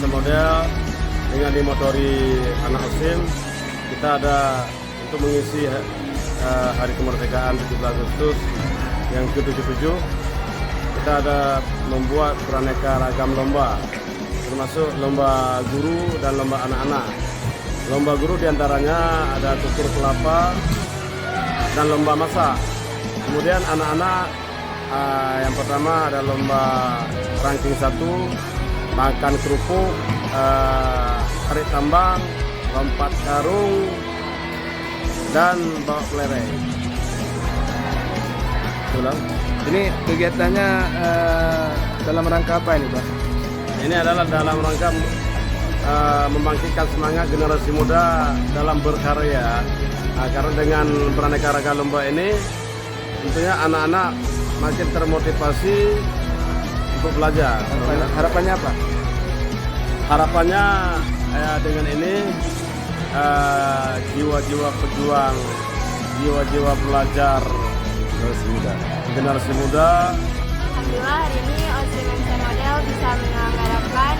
OSIM model dengan dimotori anak OSIM. Kita ada untuk mengisi Hari Kemerdekaan 17 Agustus yang ke-77. Kita ada membuat beraneka ragam lomba, termasuk lomba guru dan lomba anak-anak. Lomba guru diantaranya ada tutur kelapa dan lomba masak. Kemudian anak-anak yang pertama ada lomba ranking 1, makan kerupuk, tarik tambang, lompat karung, dan bawa kelereng. Ulang. Ini kegiatannya dalam rangka apa ini, Pak? Ini adalah dalam rangka membangkitkan semangat generasi muda dalam berkarya. Karena dengan beraneka ragam lomba ini, tentunya anak-anak makin termotivasi untuk belajar. Harapannya apa? Harapannya dengan ini jiwa-jiwa pejuang, jiwa-jiwa pelajar generasi muda. Alhamdulillah hari ini OSIM MC Model bisa menyelenggarakan